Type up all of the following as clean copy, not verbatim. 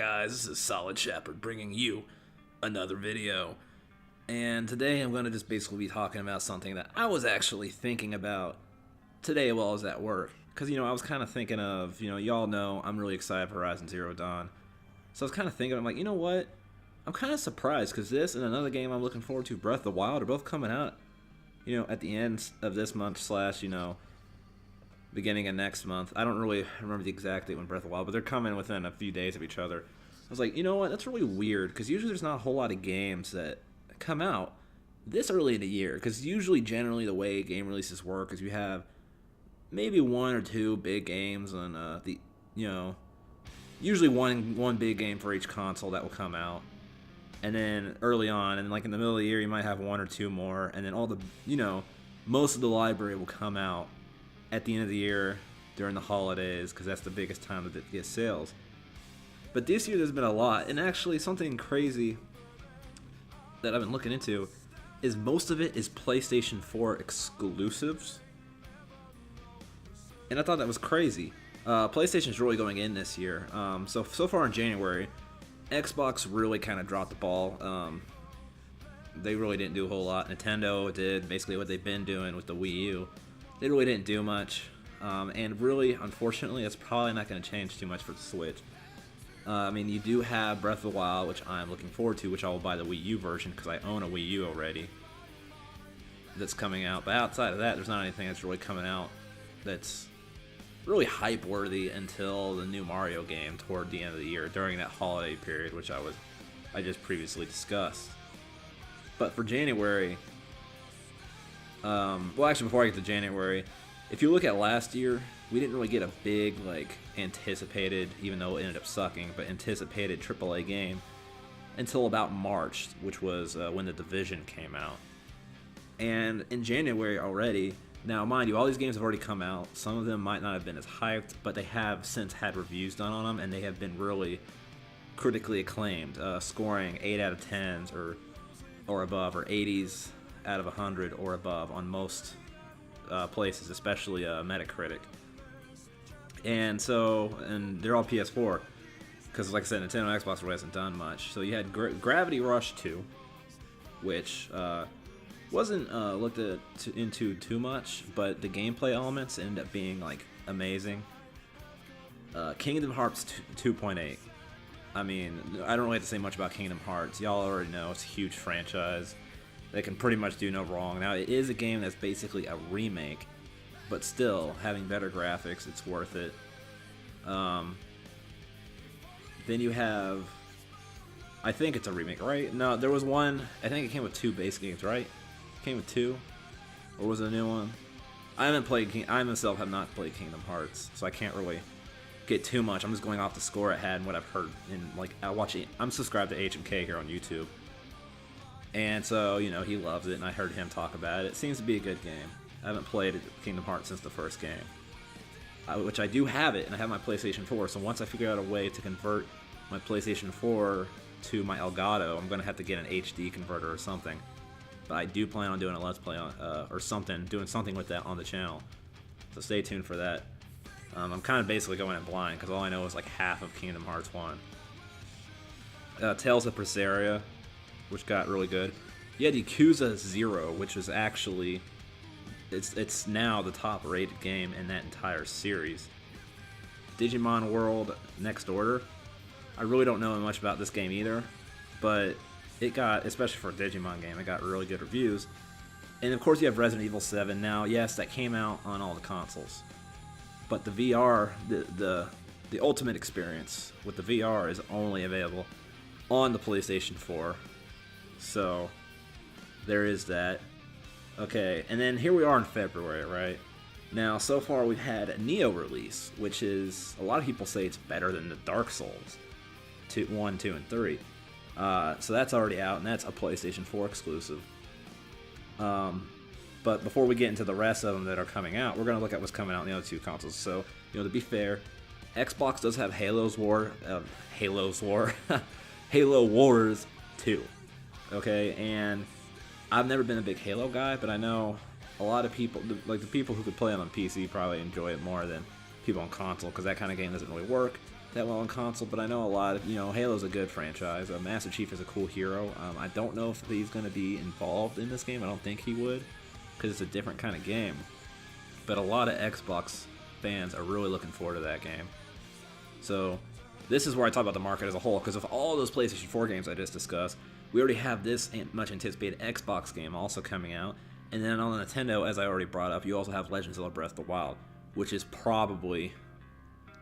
guys? This is Solid Shepard bringing you another video. And today I'm going to just basically be talking about something that I was actually thinking about today while I was at work. Because, I was kind of thinking of, y'all know I'm really excited for Horizon Zero Dawn. So I was kind of thinking, I'm like, you know what? I'm kind of surprised because this and another game I'm looking forward to, Breath of the Wild, are both coming out, at the end of this month / beginning of next month. I don't really remember the exact date when Breath of the Wild, but they're coming within a few days of each other. I was like, you know what? That's really weird because usually there's not a whole lot of games that come out this early in the year. Because usually, generally, the way game releases work is you have maybe one or two big games on usually one big game for each console that will come out. And then early on, and like in the middle of the year, you might have one or two more, and then all the most of the library will come out at the end of the year during the holidays because that's the biggest time to get sales. But this year there's been a lot, and actually something crazy that I've been looking into is most of it is PlayStation 4 exclusives. And I thought that was crazy. PlayStation's really going in this year. So far in January, Xbox really kind of dropped the ball. They really didn't do a whole lot. Nintendo did basically what they've been doing with the Wii U. They really didn't do much, and really, unfortunately, that's probably not going to change too much for the Switch. You do have Breath of the Wild, which I'm looking forward to, which I will buy the Wii U version because I own a Wii U already that's coming out. But outside of that, there's not anything that's really coming out that's really hype-worthy until the new Mario game toward the end of the year, during that holiday period, which I just previously discussed. But for January... actually, before I get to January, if you look at last year, we didn't really get a big, anticipated, even though it ended up sucking, but anticipated AAA game until about March, which was when The Division came out. And in January already, now mind you, all these games have already come out. Some of them might not have been as hyped, but they have since had reviews done on them, and they have been really critically acclaimed, scoring 8 out of 10s or above, or 80s out of 100 or above on most places, especially Metacritic. And they're all PS4, because like I said, Nintendo and Xbox really hasn't done much. So you had Gravity Rush 2, which wasn't looked into too much, but the gameplay elements ended up being amazing. Kingdom Hearts 2.8. I don't really have to say much about Kingdom Hearts. Y'all already know it's a huge franchise. They can pretty much do no wrong. Now, it is a game that's basically a remake, but still, having better graphics, it's worth it. Then you have... I think it's a remake, right? No, there was one... I think it came with 2 base games, right? It came with 2? Or was it a new one? I myself have not played Kingdom Hearts, so I can't really get too much. I'm just going off the score it had and what I've heard. I'm subscribed to HMK here on YouTube. And so, he loves it, and I heard him talk about it. It seems to be a good game. I haven't played Kingdom Hearts since the first game. Which I do have it, and I have my PlayStation 4, so once I figure out a way to convert my PlayStation 4 to my Elgato, I'm going to have to get an HD converter or something. But I do plan on doing a Let's Play doing something with that on the channel. So stay tuned for that. I'm kind of basically going in blind, because all I know is half of Kingdom Hearts 1. Tales of Berseria, which got really good. You had Yakuza 0, which is actually... It's now the top-rated game in that entire series. Digimon World Next Order. I really don't know much about this game either, but it got, especially for a Digimon game, it got really good reviews. And of course you have Resident Evil 7. Now, yes, that came out on all the consoles, but the VR, the ultimate experience with the VR is only available on the PlayStation 4. So, there is that. Okay, and then here we are in February, right? Now, so far we've had a Neo release, which is, a lot of people say it's better than the Dark Souls 1, 2, and 3. So that's already out, and that's a PlayStation 4 exclusive. But before we get into the rest of them that are coming out, we're going to look at what's coming out on the other 2 consoles. So, to be fair, Xbox does have Halo Wars 2. Okay, and I've never been a big Halo guy, but I know a lot of people, the people who could play it on PC, probably enjoy it more than people on console, because that kind of game doesn't really work. that well on console, but I know a lot of, Halo's a good franchise. Master Chief is a cool hero. I don't know if he's going to be involved in this game. I don't think he would, because it's a different kind of game. But a lot of Xbox fans are really looking forward to that game. So this is where I talk about the market as a whole, because of all those PlayStation 4 games I just discussed, we already have this much anticipated Xbox game also coming out. And then on the Nintendo, as I already brought up, you also have Legend of Zelda Breath of the Wild, which is probably,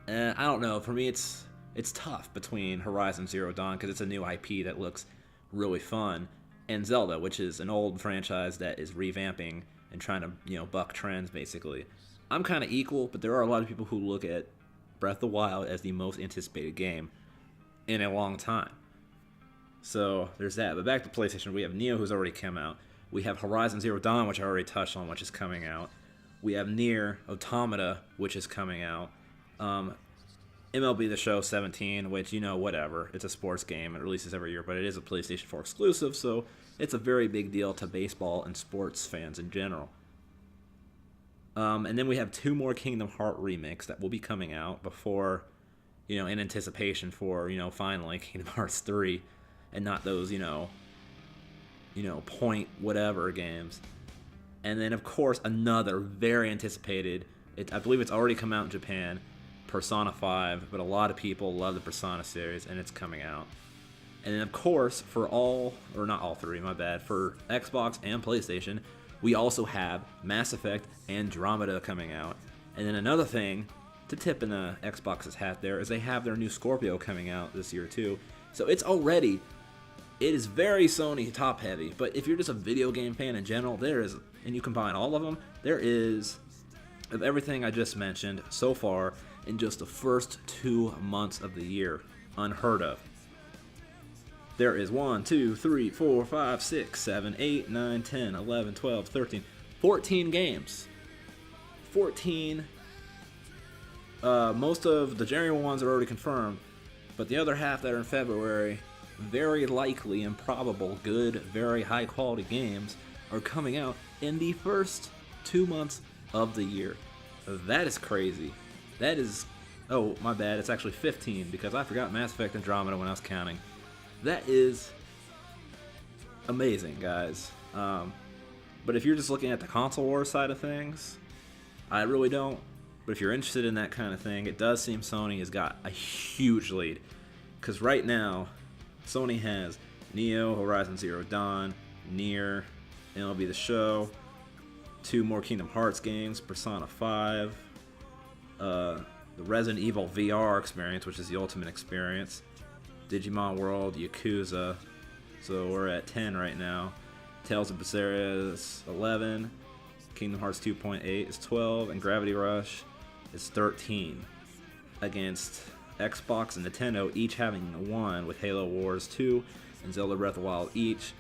I don't know, for me it's tough between Horizon Zero Dawn, because it's a new IP that looks really fun, and Zelda, which is an old franchise that is revamping and trying to, buck trends, basically. I'm kind of equal, but there are a lot of people who look at Breath of the Wild as the most anticipated game in a long time. So there's that. But back to PlayStation, we have Neo, who's already come out. We have Horizon Zero Dawn, which I already touched on, which is coming out. We have Nier Automata, which is coming out. MLB The Show 17, which, whatever. It's a sports game. It releases every year, but it is a PlayStation 4 exclusive, so it's a very big deal to baseball and sports fans in general. And then we have 2 more Kingdom Hearts remakes that will be coming out before, in anticipation for, finally Kingdom Hearts 3, and not those, point whatever games. And then, of course, another very anticipated, I believe it's already come out in Japan, Persona 5, but a lot of people love the Persona series, and it's coming out. And then, of course, for not all 3, my bad, for Xbox and PlayStation, we also have Mass Effect Andromeda coming out. And then another thing to tip in the Xbox's hat there is they have their new Scorpio coming out this year too. So it is very Sony top heavy, but if you're just a video game fan in general, and you combine all of them, there is, of everything I just mentioned so far in just the first 2 months of the year, unheard of. There is 1, 2, 3, 4, 5, 6, 7, 8, 9, 10, 11, 12, 13, 14 games. 14. Most of the January ones are already confirmed, but the other half that are in February, very likely and probable good, very high quality games are coming out in the first 2 months of the year. That is crazy. That is, oh my bad, it's actually 15 because I forgot Mass Effect Andromeda when I was counting. That is amazing, guys. But if you're just looking at the console war side of things, I really don't. But if you're interested in that kind of thing, it does seem Sony has got a huge lead. Because right now, Sony has Neo, Horizon Zero Dawn, Nier, MLB The Show, 2 more Kingdom Hearts games, Persona 5, the Resident Evil VR experience, which is the ultimate experience, Digimon World, Yakuza, so we're at 10 right now. Tales of Berseria is 11, Kingdom Hearts 2.8 is 12, and Gravity Rush is 13, against Xbox and Nintendo each having 1, with Halo Wars 2 and Zelda Breath of the Wild each,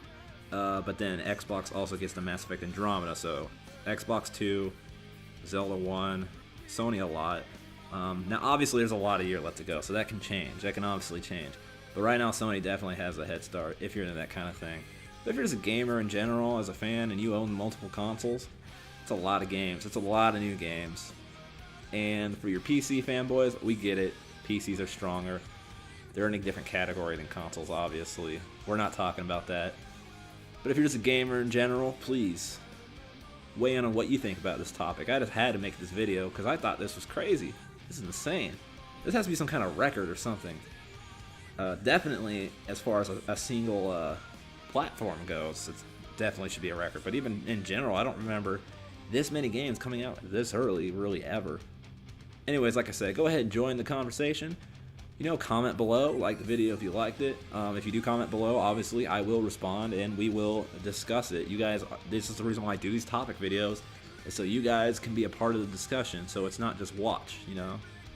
but then Xbox also gets the Mass Effect Andromeda, so Xbox 2, Zelda 1, Sony a lot. Now obviously there's a lot of year left to go, so that can change, that can obviously change. But right now, Sony definitely has a head start if you're into that kind of thing. But if you're just a gamer in general, as a fan, and you own multiple consoles, it's a lot of games. It's a lot of new games. And for your PC fanboys, we get it. PCs are stronger. They're in a different category than consoles, obviously. We're not talking about that. But if you're just a gamer in general, please weigh in on what you think about this topic. I just had to make this video because I thought this was crazy. This is insane. This has to be some kind of record or something. Definitely, as far as a single platform goes, it definitely should be a record. But even in general, I don't remember this many games coming out this early, really ever. Anyways, like I said, go ahead and join the conversation. Comment below, like the video if you liked it. If you do comment below, obviously, I will respond and we will discuss it. You guys, this is the reason why I do these topic videos, is so you guys can be a part of the discussion. So it's not just watch, you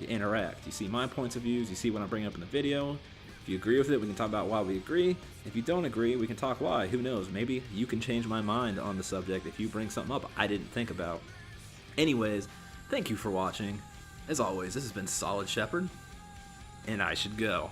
interact. You see my points of views, you see what I'm bringing up in the video. If you agree with it, we can talk about why we agree. If you don't agree, we can talk why. Who knows? Maybe you can change my mind on the subject if you bring something up I didn't think about. Anyways, thank you for watching. As always, this has been Solid Shepard, and I should go.